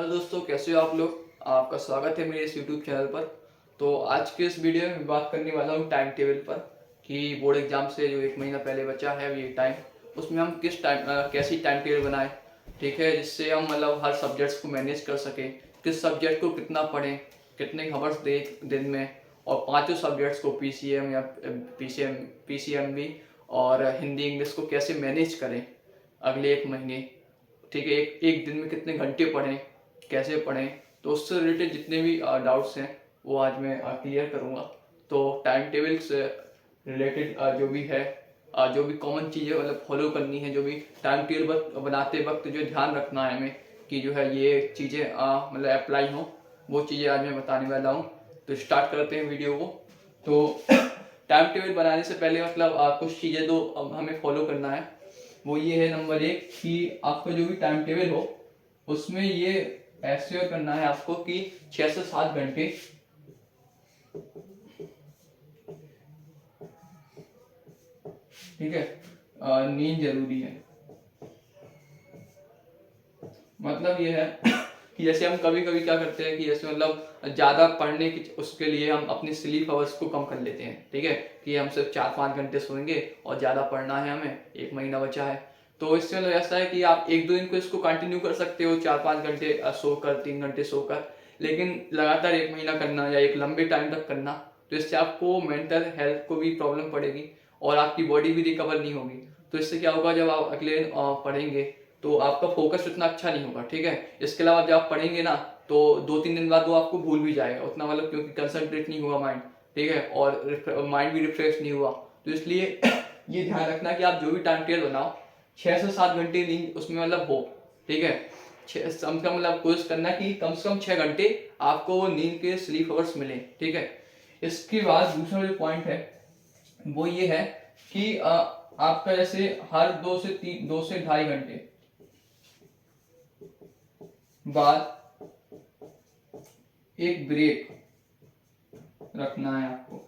Hello दोस्तों, कैसे हो आप लोग। आपका स्वागत है मेरे इस यूट्यूब चैनल पर। तो आज के इस वीडियो में बात करने वाला हूँ टाइम टेबल पर कि बोर्ड एग्जाम से जो एक महीना पहले बचा है ये टाइम, उसमें हम किस टाइम कैसी टाइम टेबल बनाएं, ठीक है, जिससे हम मतलब हर सब्जेक्ट्स को मैनेज कर सकें। किस सब्जेक्ट को कितना पढ़ें, कितने आवर्स दे दिन में, और पाँचों सब्जेक्ट्स को पीसीएम या पीसीएमबी और हिंदी इंग्लिश को कैसे मैनेज करें अगले एक महीने, ठीक है। एक एक दिन में कितने घंटे पढ़ें, कैसे पढ़ें। तो उससे रिलेटेड जितने भी डाउट्स हैं वो आज मैं क्लियर करूँगा। तो टाइम टेबल से रिलेटेड जो भी है, जो भी कॉमन चीज़ें मतलब फॉलो करनी है, जो भी टाइम टेबल बनाते वक्त जो ध्यान रखना है हमें कि जो है ये चीज़ें मतलब अप्लाई हों, वो चीज़ें आज मैं बताने वाला हूँ। तो स्टार्ट करते हैं वीडियो को। तो टाइम टेबल बनाने से पहले मतलब कुछ चीज़ें तो हमें फॉलो करना है। वो ये है, नंबर एक, कि आपका जो भी टाइम टेबल हो उसमें ये ऐसे करना है आपको कि 6 से 7 घंटे ठीक है नींद जरूरी है। मतलब ये है कि जैसे हम कभी कभी क्या करते हैं कि जैसे मतलब ज़्यादा पढ़ने की उसके लिए हम अपनी स्लीप आवर्स को कम कर लेते हैं, ठीक है, कि हम सिर्फ 4-5 घंटे सोएंगे और ज़्यादा पढ़ना है, हमें एक महीना बचा है। तो इससे मतलब ऐसा है कि आप एक दो दिन को इसको कंटिन्यू कर सकते हो, 4-5 घंटे सोकर, 3 घंटे सोकर, लेकिन लगातार एक महीना करना या एक लंबे टाइम तक करना, तो इससे आपको मेंटल हेल्थ को भी प्रॉब्लम पड़ेगी और आपकी बॉडी भी रिकवर नहीं होगी। तो इससे क्या होगा, जब आप अगले पढ़ेंगे तो आपका फोकस उतना अच्छा नहीं होगा, ठीक है। इसके अलावा जब आप पढ़ेंगे ना तो 2-3 दिन बाद वो आपको भूल भी जाएगा उतना, मतलब क्योंकि कंसंट्रेट नहीं हुआ माइंड, ठीक है, और माइंड भी रिफ्रेश नहीं हुआ। तो इसलिए ये ध्यान रखना कि आप जो भी टाइम टेबल बनाओ 6 से 7 घंटे नींद उसमें मतलब हो, ठीक है। कम से कम मतलब कोशिश करना कि कम से कम 6 घंटे आपको वो नींद के स्लीप आवर्स मिले, ठीक है। इसके बाद दूसरा जो पॉइंट है वो ये है कि आपका जैसे हर 2 से 2.5 घंटे बाद एक ब्रेक रखना है आपको,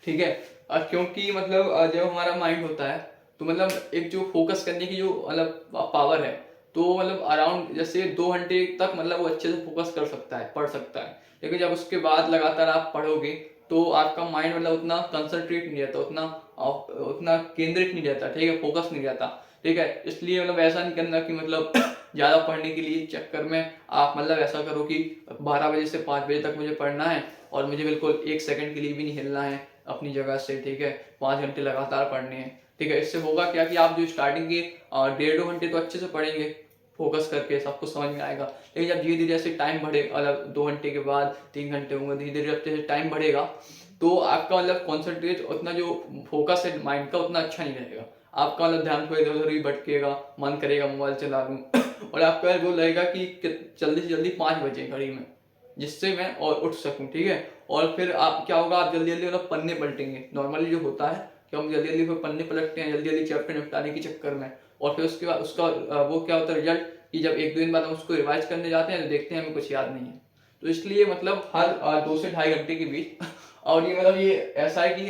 ठीक है। क्योंकि मतलब जब हमारा माइंड होता है तो मतलब एक जो फोकस करने की जो मतलब पावर है, तो मतलब अराउंड जैसे 2 घंटे तक मतलब वो अच्छे से फोकस कर सकता है, पढ़ सकता है। लेकिन जब उसके बाद लगातार आप पढ़ोगे तो आपका माइंड मतलब उतना कंसंट्रेट नहीं रहता, उतना केंद्रित नहीं रहता, ठीक है, फोकस नहीं रहता, ठीक है। इसलिए मतलब ऐसा नहीं करना कि मतलब ज़्यादा पढ़ने के लिए चक्कर में आप मतलब ऐसा करो कि 12 बजे से 5 बजे तक मुझे पढ़ना है और मुझे बिल्कुल 1 सेकंड के लिए भी नहीं हिलना है अपनी जगह से, ठीक है, 5 घंटे लगातार पढ़ने हैं, ठीक है। इससे होगा क्या कि आप जो स्टार्टिंग के 1.5-2 घंटे तो अच्छे से पढ़ेंगे, फोकस करके सब कुछ समझ में आएगा। लेकिन जब धीरे धीरे ऐसे टाइम बढ़ेगा, मतलब 2 घंटे के बाद 3 घंटे होंगे, धीरे धीरे जब जैसे टाइम बढ़ेगा तो आपका मतलब कॉन्सेंट्रेट उतना जो फोकस है माइंड का उतना अच्छा नहीं रहेगा। आपका मतलब ध्यान थोड़ा इधर उधर ही भटकेगा, मन करेगा मोबाइल चला लूँ और आपका वो लगेगा कि जल्दी से जल्दी 5 बजे घड़ी में, जिससे मैं और उठ सकूं, ठीक है। और फिर आप क्या होगा, आप जल्दी जल्दी मतलब पन्ने पलटेंगे। नॉर्मली जो होता है कि हम जल्दी जल्दी फिर पन्ने पलटते हैं जल्दी जल्दी चैप्टर निपटाने के चक्कर में, और फिर उसके बाद उसका वो क्या होता है रिजल्ट, कि जब 1-2 दिन बाद हम उसको रिवाइज करने जाते हैं तो देखते हैं हमें कुछ याद नहीं है। तो इसलिए मतलब हर 2 से ढाई घंटे के बीच और ये मतलब ये ऐसा है कि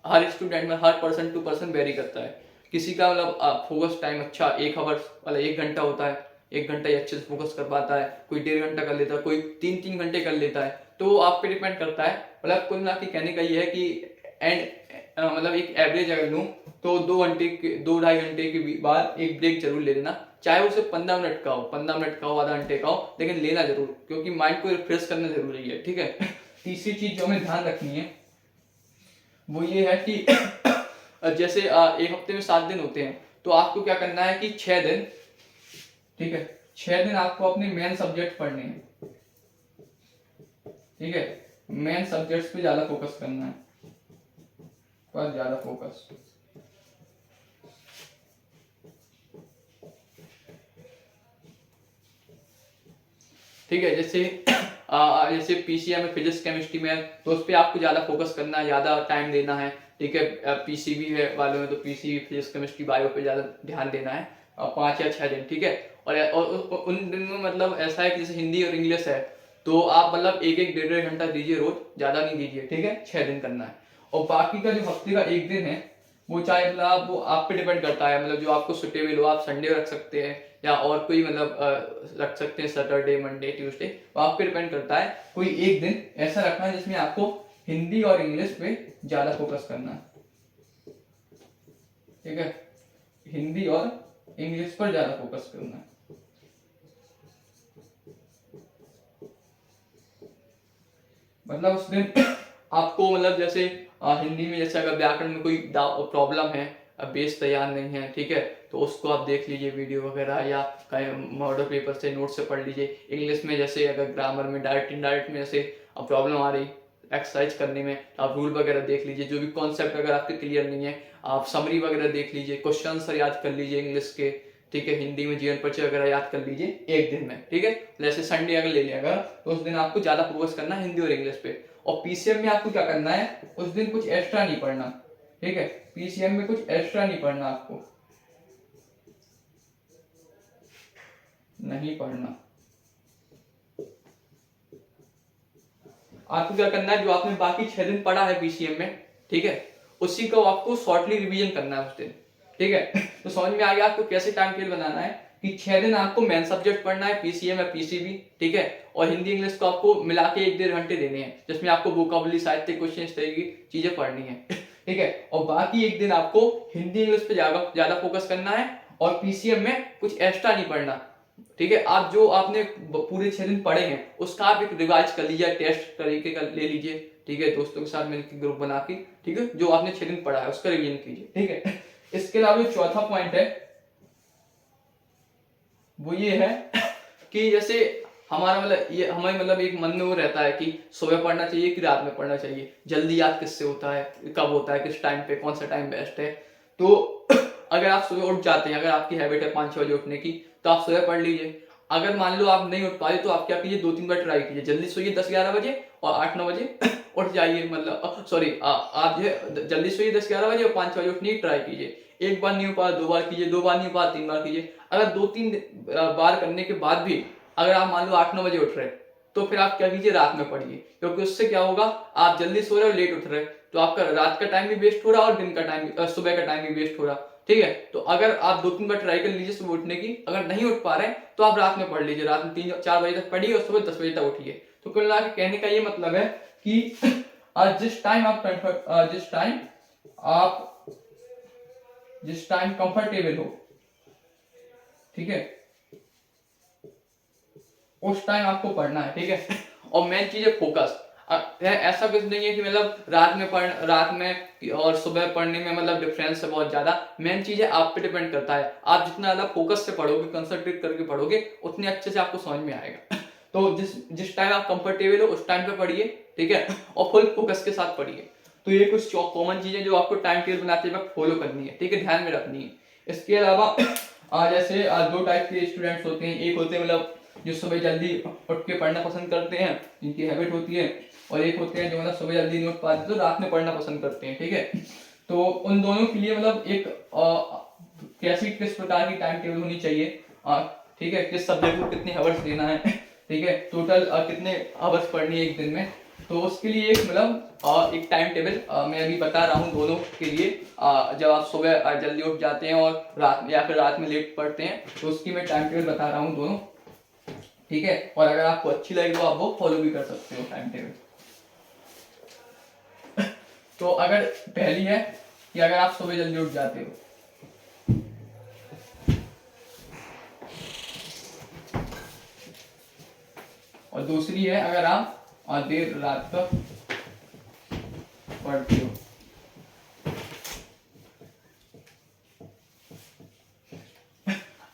हर स्टूडेंट में, हर पर्सन टू पर्सन वेरी करता है। किसी का मतलब फोकस टाइम अच्छा 1 आवर मतलब 1 घंटा होता है, 1 घंटा ही अच्छे से फोकस कर पाता है, कोई 1.5 घंटा कर लेता है, कोई 3-3 घंटे कर लेता है। तो वो आप पे डिपेंड करता है। मतलब कुल मिला के कहने का ये है कि एंड मतलब एक एवरेज अगर लूँ तो 2-2.5 घंटे के बाद एक ब्रेक जरूर ले लेना, चाहे वो सिर्फ 15 मिनट का हो, 15 मिनट का हो, आधा घंटे का हो, लेकिन लेना जरूर, क्योंकि माइंड को रिफ्रेश करना जरूरी है, ठीक है। तीसरी चीज जो हमें ध्यान रखनी है वो ये है कि जैसे एक हफ्ते में 7 दिन होते हैं, तो आपको क्या करना है कि 6 दिन, ठीक है, 6 दिन आपको अपने मेन सब्जेक्ट पढ़ने हैं, ठीक है। मेन सब्जेक्ट्स पे ज्यादा फोकस करना है, पर ज्यादा फोकस, ठीक है। जैसे जैसे पीसीएम में फिजिक्स केमिस्ट्री में, तो उस पर आपको ज्यादा फोकस करना है, ज्यादा टाइम देना है, ठीक है। पीसीबी है वालों में तो पीसीबी फिजिक्स केमिस्ट्री बायो पे ज्यादा ध्यान देना है, 5 या 6 दिन, ठीक है। और उन दिन में मतलब ऐसा है कि जैसे हिंदी और इंग्लिश है तो आप मतलब 1-1 1.5 घंटा दीजिए रोज, ज्यादा नहीं दीजिए, ठीक है, 6 दिन करना है। और बाकी का जो हफ्ते का एक दिन है वो चाहे मतलब वो आप पे डिपेंड करता है, मतलब जो आपको सुटेबल हो आप संडे रख सकते हैं या और कोई मतलब रख सकते हैं सैटरडे मंडे ट्यूसडे, वो आप पे डिपेंड करता है। कोई एक दिन ऐसा रखना है जिसमें आपको हिंदी और इंग्लिश पे ज़्यादा फोकस करना है, ठीक है, हिंदी और इंग्लिश पर ज़्यादा फोकस करना है। मतलब उस दिन आपको मतलब जैसे हिंदी में जैसे अगर व्याकरण में कोई प्रॉब्लम है, बेस तैयार नहीं है, ठीक है, तो उसको आप देख लीजिए वीडियो वगैरह या कहीं मॉडल पेपर से नोट से पढ़ लीजिए। इंग्लिश में जैसे अगर ग्रामर में डायरेक्ट इनडायरेक्ट में जैसे प्रॉब्लम आ रही एक्सरसाइज करने में, तो आप रूल वगैरह देख लीजिए। जो भी कॉन्सेप्ट अगर आपके क्लियर नहीं है, आप समरी वगैरह देख लीजिए, क्वेश्चन आंसर याद कर लीजिए इंग्लिश के, ठीक है, हिंदी में जीवन परिचय वगैरह याद कर लीजिए एक दिन में, ठीक है। जैसे संडे अगर ले लिया अगर, तो उस दिन आपको ज्यादा फोकस करना है हिंदी और इंग्लिश पे। और पीसीएम में आपको क्या करना है, उस दिन कुछ एक्स्ट्रा नहीं पढ़ना, ठीक है, पीसीएम में कुछ एक्स्ट्रा नहीं पढ़ना, आपको नहीं पढ़ना। आपको क्या करना है, जो आपने बाकी 6 दिन पढ़ा है पीसीएम में, ठीक है, उसी को आपको शॉर्टली रिवीजन करना है उस दिन, ठीक है। तो समझ में आ गया आपको कैसे टाइम टेबल बनाना है कि 6 दिन आपको मेन सब्जेक्ट पढ़ना है, पीसीएम या पीसीबी, ठीक है, और हिंदी इंग्लिश को आपको मिला के 1-1.5 घंटे देने हैं, जिसमें आपको वोकैबुलरी, साहित्य, क्वेश्चन, इस तरह की चीजें पढ़नी है, ठीक है। और बाकी एक दिन आपको हिंदी इंग्लिश पे ज्यादा फोकस करना है और पीसीएम में कुछ एक्स्ट्रा नहीं पढ़ना, ठीक है। आप जो आपने पूरे 6 दिन पढ़े हैं उसका आप एक रिवाइज कर लीजिए, टेस्ट तरीके का ले लीजिए, ठीक है, दोस्तों के साथ मिलकर ग्रुप बना के, ठीक है, जो आपने 6 दिन पढ़ा है उसका रिवीजन कीजिए, ठीक है। इसके अलावा जो चौथा पॉइंट है वो ये है कि जैसे हमारा मतलब ये हमारे मतलब एक मन में वो रहता है कि सुबह पढ़ना चाहिए कि रात में पढ़ना चाहिए, जल्दी याद किससे होता है, कब होता है, किस टाइम पे कौन सा टाइम बेस्ट है। तो अगर आप सुबह उठ जाते हैं, अगर आपकी हैबिट है 5-6 बजे उठने की, तो आप सुबह पढ़ लीजिए। अगर मान लो आप नहीं उठ पाए तो आप क्या कीजिए, 2-3 बार ट्राई कीजिए, जल्दी सोइए 10-11 बजे और 8-9 बजे उठ जाइए, मतलब सॉरी आप जो है जल्दी सोइए 10-11 बजे और 5-6 बजे उठने की ट्राई कीजिए। एक बार नहीं हो पाया 2 बार कीजिए, 2 बार नहीं हो पाया 3 बार कीजिए। अगर 2-3 बार करने के बाद भी अगर आप मान लो 8-9 बजे उठ रहे, तो फिर आप क्या कीजिए, रात में पढ़िए, क्योंकि उससे क्या होगा, आप जल्दी सो रहे हो लेट उठ रहे, तो आपका रात का टाइम भी वेस्ट हो रहा और दिन का टाइम सुबह का टाइम भी वेस्ट हो रहा, ठीक है। तो अगर आप 2-3 बार ट्राई कर लीजिए सुबह उठने की, अगर नहीं उठ पा रहे हैं तो आप रात में पढ़ लीजिए, रात में 3-4 बजे तक पढ़िए और सुबह 10 बजे तक उठिए। तो कुल मिला के कहने का ये मतलब है कि जिस टाइम कंफर्टेबल हो, ठीक है, उस टाइम आपको पढ़ना है, ठीक है। और मेन चीज है फोकस। ऐसा कुछ नहीं है कि मतलब रात में और सुबह पढ़ने में मतलब डिफरेंस है बहुत ज्यादा। मेन चीज है आप पे डिपेंड करता है, आप जितना ज्यादा फोकस से पढ़ोगे, कंसंट्रेट करके पढ़ोगे, उतने अच्छे से आपको समझ में आएगा। तो जिस टाइम आप कंफर्टेबल हो उस टाइम पे पढ़िए, ठीक है, और फुल फोकस के साथ पढ़िए। तो ये कुछ कॉमन चीजें जो आपको टाइम टेबल बनाते वक्त फॉलो करनी है, ठीक है, ध्यान में रखनी है। इसके अलावा जैसे 2 टाइप के स्टूडेंट्स होते हैं, एक होते हैं मतलब जो सुबह जल्दी उठ के पढ़ना पसंद करते हैं, जिनकी हैबिट होती है, और एक होते हैं जो मतलब सुबह जल्दी नहीं उठ पाते तो रात में पढ़ना पसंद करते हैं, ठीक है। तो उन दोनों के लिए मतलब एक कैसी किस प्रकार की टाइम टेबल होनी चाहिए, ठीक है, किस सब्जेक्ट को कितने आवर्स देना है, ठीक है, टोटल कितने आवर्स पढ़नी है एक दिन में, तो उसके लिए एक मतलब एक टाइम टेबल मैं अभी बता रहा हूँ दोनों के लिए। जब आप सुबह जल्दी उठ जाते हैं और रात या फिर रात में लेट पढ़ते हैं, तो उसकी मैं टाइम टेबल बता रहा हूँ दोनों, ठीक है। और अगर आपको अच्छी लगे तो आप वो फॉलो भी कर सकते हो टाइम टेबल। तो अगर पहली है कि अगर आप सुबह जल्दी उठ जाते हो, और दूसरी है अगर आप देर रात तक पढ़ते हो।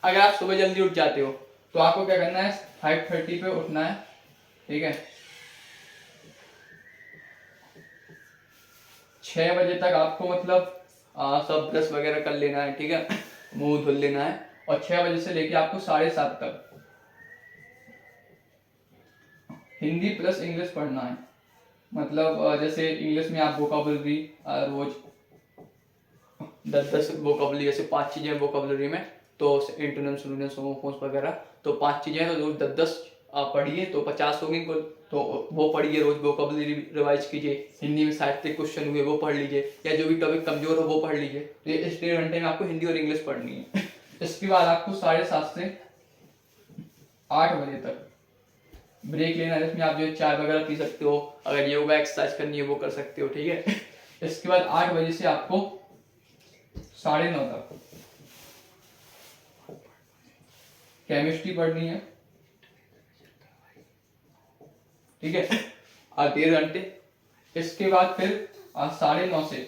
अगर आप सुबह जल्दी उठ जाते हो तो आपको क्या करना है, 5:30 पे उठना है, ठीक है, 6 बजे तक आपको मतलब सब ब्रश वगैरह कर लेना है, ठीक है, मुंह धुल लेना है, और 6 बजे से लेके आपको 7:30 तक हिंदी प्लस इंग्लिश पढ़ना है। मतलब जैसे इंग्लिश में आप वोकैबुलरी रोज 10-10 वोकैबुलरी, जैसे 5 चीजें वोकैबुलरी में, तो एंटोनिम्स, सिनोनिम्स, होमोफोन्स वगैरह, तो 5 चीजें हैं, तो रोज 10-10 आप पढ़िए, तो 50 होगी कुल, तो वो पढ़िए, रोज वोकैबुलरी रिवाइज कीजिए, हिंदी में साहित्य क्वेश्चन हुए वो पढ़ लीजिए, या जो भी टॉपिक कमजोर हो वो पढ़ लीजिए। तो ये इस 1.5 घंटे में आपको हिंदी और इंग्लिश पढ़नी है। इसके बाद आपको 7:30 से 8 बजे तक ब्रेक लेना है, जिसमें आप जो चाय वगैरह पी सकते हो, अगर योगा एक्सरसाइज करनी है वो कर सकते हो, ठीक है। इसके बाद 8 बजे से आपको 9:30 तक केमिस्ट्री पढ़नी है, ठीक है, 1.5 घंटे। इसके बाद फिर 9:30 से,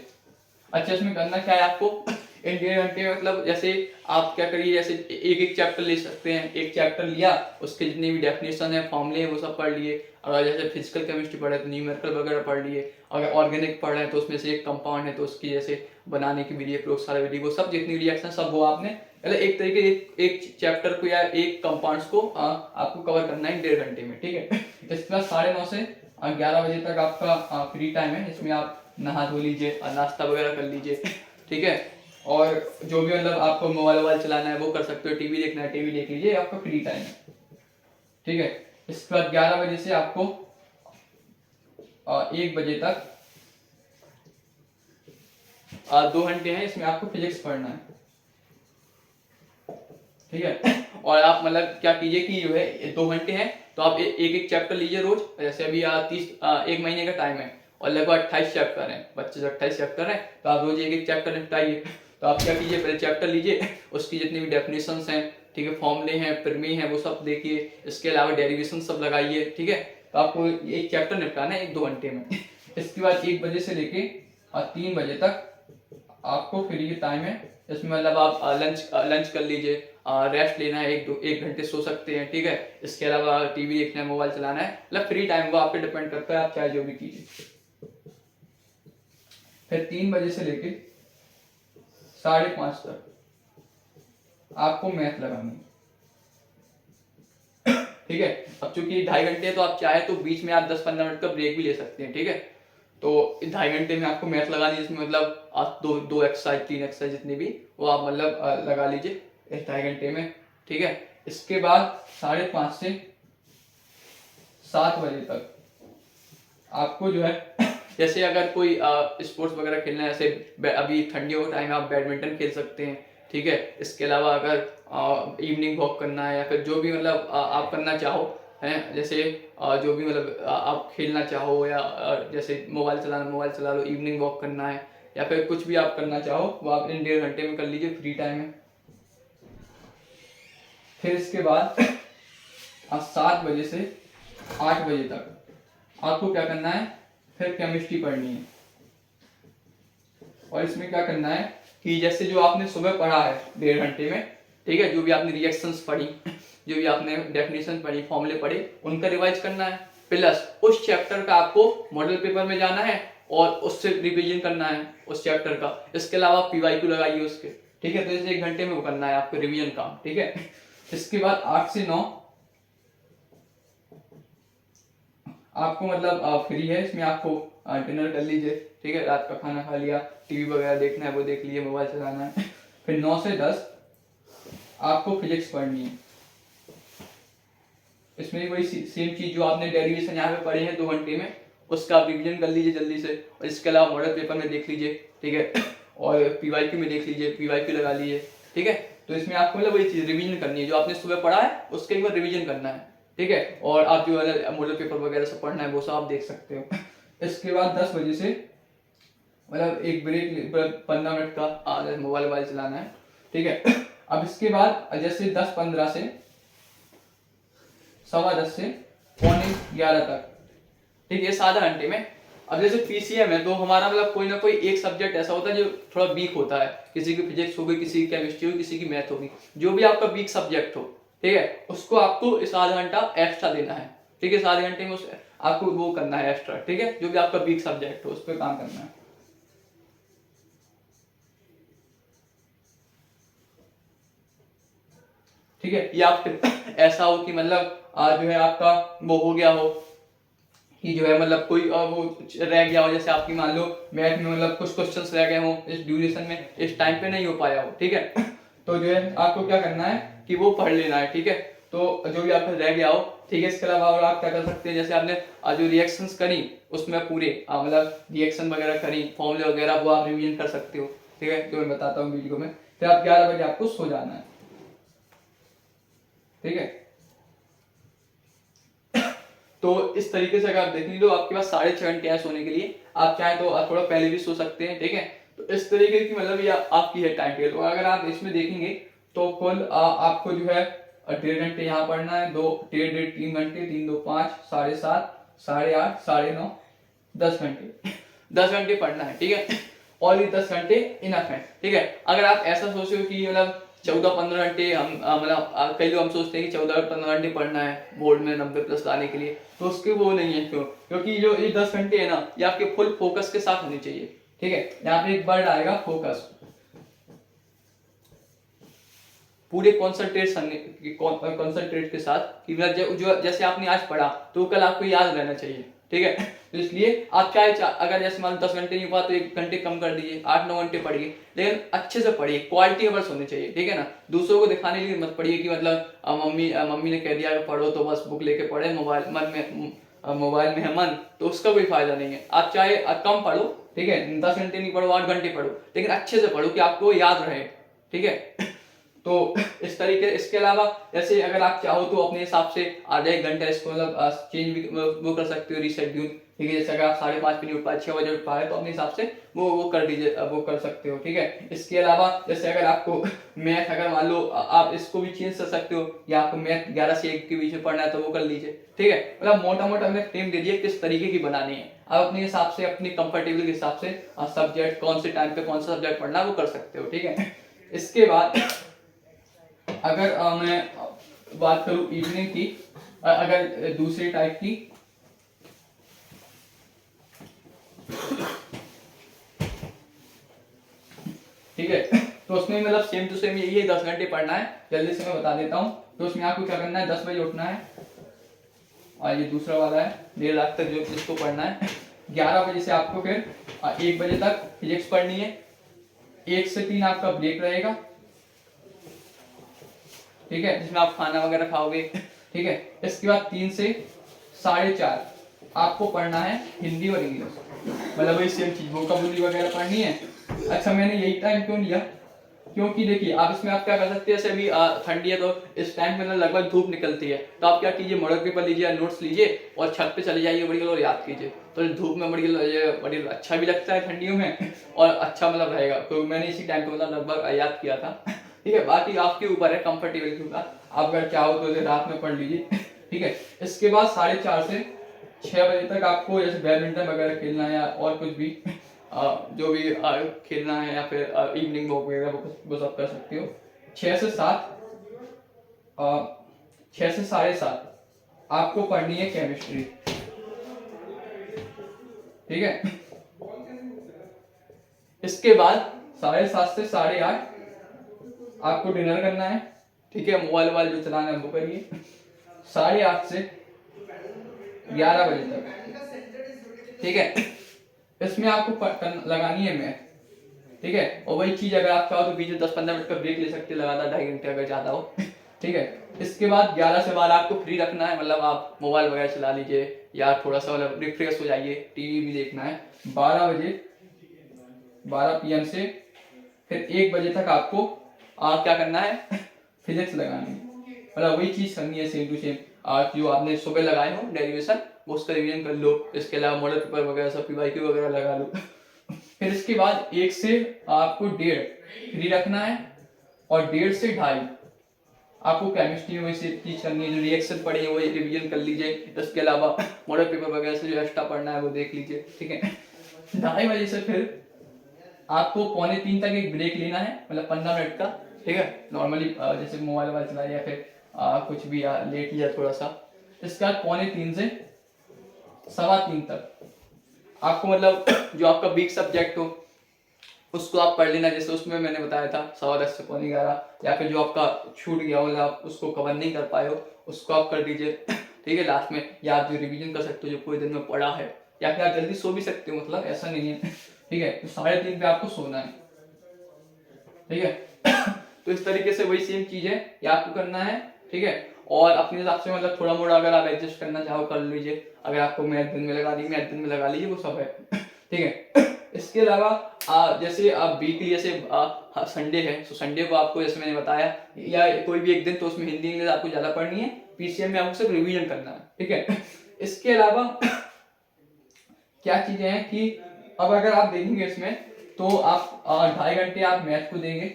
अच्छा इसमें करना क्या है आपको इन 1.5 घंटे में, मतलब जैसे आप क्या करिए, जैसे एक एक चैप्टर ले सकते हैं, एक चैप्टर लिया, उसके जितनी भी डेफिनेशन है, फॉर्मूले हैं, वो सब पढ़ लिए। अगर जैसे फिजिकल केमिस्ट्री पढ़े तो न्यूमेरिकल वगैरह पढ़ लिए। अगर ऑर्गेनिक पढ़ रहे हैं तो उसमें से एक कंपाउंड है तो उसकी जैसे बनाने की विधि, प्रयोगशाला विधि, वो सब जितनी रिएक्शन सब वो आपने मतलब एक तरीके एक चैप्टर को या एक कंपाउंड्स को आपको कवर करना है 1.5 घंटे में, ठीक है। इसके बाद 9:30 से 11 बजे तक आपका फ्री टाइम है, इसमें आप नहा धो लीजिए और नाश्ता वगैरह कर लीजिए, ठीक है। और जो भी मतलब आपको मोबाइल चलाना है वो कर सकते हो, टीवी देखना है टीवी देख लीजिए, आपका फ्री टाइम है, ठीक है। इसके बाद 11 बजे से आपको 1 बजे तक 2 घंटे हैं, इसमें आपको फिजिक्स पढ़ना है, ठीक है। और आप मतलब क्या कीजिए कि जो है 2 घंटे हैं तो आप एक एक चैप्टर लीजिए रोज, जैसे अभी 1 महीने का टाइम है और लगभग 28 चैप्टर हैं, बच्चे जो 28 चैप्टर हैं, तो आप रोज एक एक चैप्टर निपटाइए। तो आप क्या कीजिए, पहले चैप्टर लीजिए, उसकी जितनी भी डेफिनेशंस हैं, ठीक है, फॉर्मूले हैं, प्रमेय हैं, वो सब देखिए। इसके अलावा डेरिवेशन सब लगाइए, ठीक है। तो आपको एक चैप्टर निपटाना है 1-2 घंटे में। इसके बाद 1 बजे से लेके 3 बजे तक आपको फ्री टाइम है, इसमें मतलब आप लंच कर लीजिए, रेस्ट लेना है, 1 घंटे सो सकते हैं, ठीक है। इसके अलावा टीवी देखना है, मोबाइल चलाना है, मतलब फ्री टाइम वो आप पे डिपेंड करता है, आप चाहे जो भी कीजिए। फिर 3 बजे से लेके 5:30 तक आपको मैथ लगानी है, ठीक है। अब चूंकि 2.5 घंटे तो आप चाहे तो बीच में आप 10-15 मिनट का ब्रेक भी ले सकते हैं, ठीक है। तो 2.5 घंटे में आपको मैथ लगानी है, जिसमें मतलब आप दो एक्सरसाइज 3 एक्सरसाइज जितनी भी वो आप मतलब लगा लीजिए इस 2.5 घंटे में, ठीक है। इसके बाद 5:30 से 7 बजे तक आपको जो है जैसे अगर कोई स्पोर्ट्स वगैरह खेलना है, जैसे अभी ठंडियों का टाइम है, आप बैडमिंटन खेल सकते हैं, ठीक है। इसके अलावा अगर इवनिंग वॉक करना है या फिर जो भी मतलब आप करना चाहो है, जैसे जो भी मतलब आप खेलना चाहो, या जैसे मोबाइल चला लो, इवनिंग वॉक करना है, या फिर कुछ भी आप करना चाहो वो आप इन 1.5 घंटे में कर लीजिए, फ्री टाइम है। फिर इसके बाद 7 बजे से 8 बजे तक आपको क्या करना है, फिर केमिस्ट्री पढ़नी है। और इसमें क्या करना है कि जैसे जो आपने सुबह पढ़ा है 1.5 घंटे में, ठीक है, जो भी आपने रिएक्शंस पढ़ी, जो भी आपने डेफिनेशन पढ़ी, फॉर्मूले पढ़े, उनका रिवाइज करना है, प्लस उस चैप्टर का आपको मॉडल पेपर में जाना है और उससे रिवीजन करना है उस चैप्टर का। इसके अलावा पीवाईक्यू लगाइए उसके, ठीक है। तो इसे 1 घंटे में वो करना है आपको रिवीजन काम, ठीक है। इसके बाद 8 से 9 आपको मतलब फ्री है, इसमें आपको डिनर कर लीजिए, ठीक है, रात का खाना खा लिया, टीवी वगैरह देखना है वो देख लीजिए, मोबाइल चलाना है। फिर 9 से 10 आपको फिजिक्स पढ़नी है, इसमें वही सेम चीज जो आपने डेरिवेशन यहाँ पे पढ़े हैं 2 घंटे में, उसका आप रिविजन कर लीजिए जल्दी से। और इसके अलावा मॉडल पेपर में देख लीजिए, ठीक है, और पीवाईक्यू में देख लीजिए, पीवाईक्यू लगा लीजिए, ठीक है। तो इसमें आपको मतलब वही चीज रिवीजन करनी है, जो आपने सुबह पढ़ा है उसके एक बार रिवीजन करना है, ठीक है। और आप जो मॉडल पेपर वगैरह सब पढ़ना है वो सब आप देख सकते हो। इसके बाद 10 बजे से मतलब एक ब्रेक, 15 मिनट का मोबाइल चलाना है, ठीक है। अब इसके बाद जैसे 10:15 से 10:15 से 11:15 तक, ठीक है, 7 घंटे में। अब जैसे पीसीएम है तो हमारा मतलब कोई ना कोई एक सब्जेक्ट ऐसा होता है जो थोड़ा वीक होता है, किसी की फिजिक्स होगी, किसी की केमिस्ट्री होगी, किसी की मैथ होगी, जो भी आपका वीक सब्जेक्ट हो, ठीक है, उसको आपको इस आधा घंटा एक्स्ट्रा देना है, ठीक है। 7 घंटे में आपको वो करना है एक्स्ट्रा, ठीक है, जो भी आपका वीक सब्जेक्ट हो उस पर काम करना है, ठीक है। या फिर ऐसा हो कि मतलब जो है आपका वो हो गया हो कि जो है मतलब कोई वो रह गया हो, जैसे आपकी मान लो मैथ में मतलब कुछ क्वेश्चंस रह गए हो इस ड्यूरेशन में, इस टाइम पे नहीं हो पाया हो, ठीक है। तो जो है आपको क्या करना है कि वो पढ़ लेना है, ठीक है। तो जो भी आपका रह गया हो, ठीक है। इसके अलावा और आप क्या कर सकते हैं, जैसे आपने जो रिएक्शंस करी उसमें पूरे मतलब रिएक्शन वगैरह करी, फॉर्मूले वगैरह, वो आप रिवीजन कर सकते हो, ठीक है, जो मैं बताता हूँ वीडियो में। फिर आप 11 बजे आपको सो जाना है, ठीक है। तो इस तरीके से अगर आप देख लीजिए तो आपके पास 6.5 घंटे हैं सोने के लिए। आप चाहें तो आप थोड़ा पहले भी सो सकते हैं, ठीक है। तो इस तरीके की मतलब ये आपकी है टाइम टेबल। और अगर आप इसमें देखेंगे तो कुल आपको जो है 1.5 घंटे यहाँ पढ़ना है, 3 घंटे, 3 2 5, 7.5, 8.5, 9.5, 10 घंटे 10 घंटे पढ़ना है, ठीक है। और ये 10 घंटे इनफ है, ठीक है। अगर आप ऐसा सोचो कि मतलब 14-15 घंटे हम मतलब कई लोग हम सोचते हैं कि 14-15 घंटे पढ़ना है बोर्ड में 90+ लाने के लिए, तो उसके वो नहीं है। क्यों? क्योंकि जो ये 10 घंटे है ना, ये आपके फुल फोकस के साथ होनी चाहिए, ठीक है। यहाँ पे एक वर्ड आएगा फोकस, पूरे कॉन्सेंट्रेट के साथ कि जो जैसे आपने आज पढ़ा तो कल आपको याद रहना चाहिए, ठीक है। तो इसलिए आप चाहे अगर जैसे मान 10 घंटे नहीं हुआ तो 1 घंटे कम कर दीजिए, 8-9 घंटे पढ़िए, लेकिन अच्छे से पढ़िए, क्वालिटी अवर्स होने चाहिए, ठीक है ना। दूसरों को दिखाने के लिए मत पढ़िए कि मतलब मम्मी ने कह दिया पढ़ो तो बस बुक लेके पढ़े, मोबाइल में है मन, तो उसका कोई फायदा नहीं है। आप चाहे कम पढ़ो, ठीक है, 10 घंटे नहीं पढ़ो, 8 घंटे पढ़ो, लेकिन अच्छे से पढ़ो कि आपको याद रहे, ठीक है। तो इस तरीके, इसके अलावा जैसे अगर आप चाहो तो अपने हिसाब से आधा 1 घंटा इसको मतलब चेंज भी वो कर सकते हो, रीशेड्यूल, ठीक है। जैसे अगर आप 5:30 पे नहीं उठ पाए, 6 बजे उठ पाए, तो अपने हिसाब से वो कर दीजिए, वो कर सकते हो, ठीक है। इसके अलावा जैसे अगर आपको मैथ, अगर मान लो आप इसको भी चेंज कर सकते हो, या आपको मैथ 11 से 1 के बीच में पढ़ना है तो वो कर लीजिए, ठीक है। मतलब मोटा मोटा हमने फ्रेम दे दिया किस तरीके की बनानी है। आप अपने हिसाब से, अपनी कंफर्टेबल के हिसाब से सब्जेक्ट कौन से टाइम पे कौन सा सब्जेक्ट पढ़ना है वो कर सकते हो, ठीक है। इसके बाद अगर मैं बात करूं इवनिंग की, अगर दूसरी टाइप की, ठीक है, तो उसमें मतलब सेम टू सेम यही है, 10 घंटे पढ़ना है। जल्दी से मैं बता देता हूँ। तो उसमें आपको क्या करना है, 10 बजे उठना है, और ये दूसरा वाला है 1:30 तक जो इसको पढ़ना है। 11 बजे से आपको फिर 1 बजे तक फिजिक्स पढ़नी है, 1 से 3 आपका ब्रेक रहेगा, ठीक है, जिसमें आप खाना वगैरह खाओगे, ठीक है। इसके बाद 3 से 4:30 आपको पढ़ना है हिंदी और इंग्लिश, मतलब वही सेम चीज, वोकैबुलरी वगैरह पढ़नी है। अच्छा, मैंने यही टाइम क्यों लिया, क्योंकि देखिए आप इसमें आप क्या कर सकते हैं, जैसे अभी ठंडी है तो इस टाइम में लगभग धूप निकलती है, तो आप क्या कीजिए, मॉडल पेपर लीजिए, नोट्स लीजिए और छत पे चले जाइए बड़ी और याद कीजिए। तो धूप में बड़ी अच्छा भी लगता है ठंडियों में, और अच्छा मतलब रहेगा। तो मैंने इसी टाइम पे मतलब लगभग याद किया था, ठीक है। बाकी आपके ऊपर है, कंफर्टेबल के ऊपर, आप अगर चाहो तो रात में पढ़ लीजिए, ठीक है। इसके बाद 4:30 से 6 बजे तक आपको जैसे बैडमिंटन वगैरह खेलना है, या और कुछ भी जो भी खेलना है, या फिर इवनिंग वॉक वगैरह वो सब कर सकते हो। 6 से 7 6 से 7:30 आपको पढ़नी है केमिस्ट्री, ठीक है। इसके बाद 7:30 से 8:30 आपको डिनर करना है, ठीक है। मोबाइल जो चलाना है वो करिए। 8:30 से 11 बजे तक, ठीक है, इसमें आपको लगानी है मैथ, ठीक है। और वही चीज अगर आप चाहो तो बीच में 10-15 मिनट का ब्रेक ले सकते हैं, लगातार 2.5 घंटे अगर ज्यादा हो, ठीक है। इसके बाद 11 से 12 आपको फ्री रखना है, मतलब आप मोबाइल वगैरह चला लीजिए, या थोड़ा सा मतलब रिफ्रेश हो जाइए, टीवी भी देखना है। 12 बजे 12 PM से फिर 1 बजे तक आपको क्या करना है, फिजिक्स लगानी है, मतलब वही चीज करनी है सेम टू सेम। जो आपने सुबह लगाए हो डेरिवेशन, वो उसका रिवीजन कर लो। इसके अलावा मॉडल पेपर वगैरह सब PYQ वगैरह लगा लो। फिर इसके बाद 1 से आपको 1:30 फ्री रखना है, और 1:30 से 2:30 आपको केमिस्ट्री में वैसे चीज करनी है, जो रिएक्शन पढ़ी है वो रिवीजन कर लीजिए। इसके अलावा मॉडल पेपर वगैरह से जो एक्स्ट्रा पढ़ना है वो देख लीजिए, ठीक है। 2:30 बजे से फिर आपको 2:45 तक एक ब्रेक लेना है, मतलब 15 मिनट का, ठीक है। नॉर्मली जैसे मोबाइल चलाइए, या फिर कुछ भी लेट लिया थोड़ा सा। इसके बाद 2:45 से 3:15 तक आपको मतलब जो आपका वीक सब्जेक्ट हो उसको आप पढ़ लेना। जैसे उसमें मैंने बताया था 10:15 से 11:45, या फिर जो आपका छूट गया हो, आप उसको कवर नहीं कर पाए हो, उसको आप कर दीजिए, ठीक है। लास्ट में या आप जो रिवीजन कर सकते हो जो पूरे दिन में पढ़ा है, या फिर आप जल्दी सो भी सकते हो, मतलब ऐसा नहीं है, ठीक है। तो 3:30 पे आपको सोना है, ठीक है। तो इस तरीके से वही सेम चीज है, ये आपको करना है, ठीक है। और अपने हिसाब से मतलब थोड़ा मोड़ा अगर आप एडजस्ट करना चाहो कर लीजिए, अगर आपको मैथ दिन में लगा दी मैथ दिन में लगा लीजिए, वो सब है। ठीक है। इसके अलावा जैसे आप वीकली जैसे संडे है, तो संडे को आपको जैसे मैंने बताया, या कोई भी एक दिन, तो उसमें हिंदी इंग्लिश आपको ज्यादा पढ़नी है, पीसीएम में आपको सिर्फ रिवीजन करना है। ठीक है। इसके अलावा क्या चीजें हैं कि अब अगर आप देखेंगे इसमें, तो आप 2.5 घंटे आप मैथ को देंगे।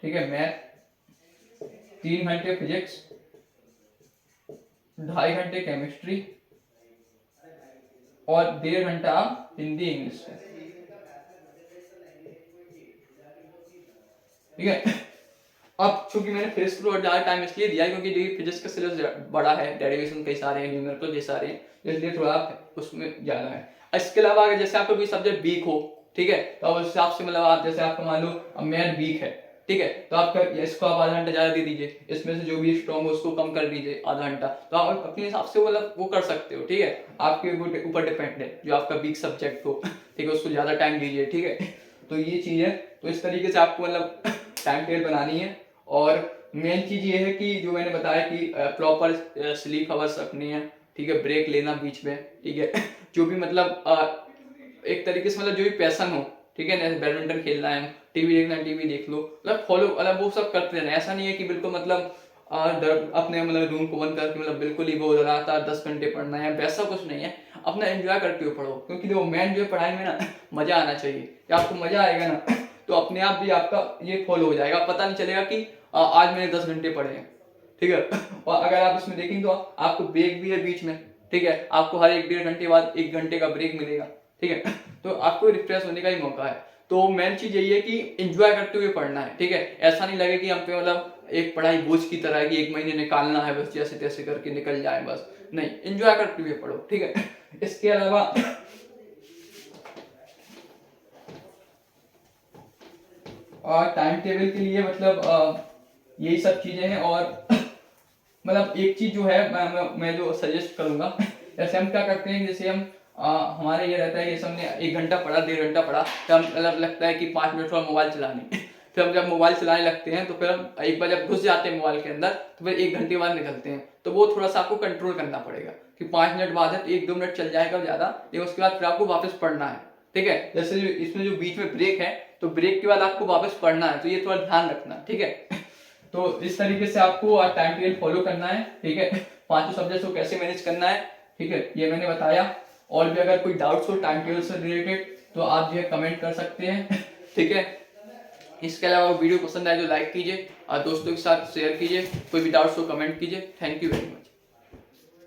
ठीक है, मैथ, 3 घंटे फिजिक्स, 2.5 घंटे केमिस्ट्री और 1.5 घंटा आप हिंदी इंग्लिश में। ठीक है। अब चूंकि मैंने फिजिक्स को ज्यादा टाइम इसलिए दिया क्योंकि फिजिक्स का सिलेबस बड़ा है, डेरिवेशन कई सारे हैं, न्यूमेरिकल कई सारे हैं, इसलिए थोड़ा उसमें ज्यादा है। इसके अलावा अगर जैसे आपका कोई सब्जेक्ट वीक हो, ठीक है, तो अब उस हिसाब से मतलब आप जैसे आपका मान लो मैथ वीक है, ठीक है, तो आपका इसको आप आधा घंटा ज्यादा दे दीजिए, इसमें से जो भी स्ट्रॉन्ग हो उसको कम कर दीजिए आधा घंटा, तो आप अपने हिसाब से मतलब वो कर सकते हो। ठीक है, आपके ऊपर डिपेंड है, जो आपका वीक सब्जेक्ट हो, ठीक है, उसको ज्यादा टाइम दीजिए। ठीक है, तो ये चीज है। तो इस तरीके से आपको मतलब टाइम टेबल बनानी है। और मेन चीज ये है कि जो मैंने बताया कि प्रॉपर स्लीप आवर्स रखनी है। ठीक है, ब्रेक लेना बीच में। ठीक है, जो भी मतलब एक तरीके से मतलब जो भी पैशन हो, ठीक है, जैसे बैडमिंटन खेलना है, टीवी देखना है, टीवी देख लो, मतलब फॉलो मतलब वो सब करते रहना। ऐसा नहीं है कि बिल्कुल मतलब अपने मतलब रूम को बंद करके मतलब बिल्कुल ही वो लगातार 10 घंटे पढ़ना है, वैसा कुछ नहीं है। अपना एंजॉय करते हुए पढ़ो, क्योंकि देखो मेन जो है पढ़ाई में ना मजा आना चाहिए। कि आपको मजा आएगा ना तो अपने आप भी आपका ये फॉलो हो जाएगा, पता नहीं चलेगा कि आज मैंने 10 घंटे पढ़े हैं। ठीक है, और अगर आप इसमें देखेंगे तो आपको ब्रेक भी है बीच में। ठीक है, आपको हर 1-1.5 घंटे बाद 1 घंटे का ब्रेक मिलेगा। ठीक है, तो आपको रिफ्रेश होने का ही मौका है। तो मेन चीज यही है कि एंजॉय करते हुए पढ़ना है। ठीक है, ऐसा नहीं लगे कि हम पे मतलब एक पढ़ाई बोझ की तरह है कि 1 महीने निकालना है बस, जैसे तैसे करके निकल जाए बस। नहीं, एंजॉय करते हुए पढ़ो। ठीक है, इसके अलावा और टाइम टेबल के लिए मतलब यही सब चीजें हैं। और मतलब एक चीज जो है मैं जो सजेस्ट करूंगा, जैसे हम क्या करते हैं, जैसे हम हमारे ये रहता है कि हमने 1 घंटा पढ़ा, 1.5 घंटा पढ़ा, तो हम मतलब लगता है कि 5 मिनट थोड़ा मोबाइल चलाने फिर हम जब मोबाइल चलाने लगते हैं तो फिर हम एक बार जब घुस जाते हैं मोबाइल के अंदर तो फिर 1 घंटे बाद निकलते हैं। तो वो थोड़ा सा आपको कंट्रोल करना पड़ेगा कि 5 मिनट बाद है तो 1-2 मिनट चल जाएगा ज्यादा, लेकिन उसके बाद फिर आपको वापस पढ़ना है। ठीक है, जैसे इसमें जो बीच में ब्रेक है, तो ब्रेक के बाद आपको वापस पढ़ना है, तो ये थोड़ा ध्यान रखना। ठीक है, तो इस तरीके से आपको टाइम टेबल फॉलो करना है। ठीक है, 5 सब्जेक्ट को कैसे मैनेज करना है, ठीक है, ये मैंने बताया। और भी अगर कोई डाउट्स हो टाइम टेबल से रिलेटेड तो आप जो है कमेंट कर सकते हैं। ठीक है, इसके अलावा वीडियो पसंद आए तो लाइक कीजिए और दोस्तों के साथ शेयर कीजिए। कोई भी डाउट्स हो कमेंट कीजिए। Thank you very much.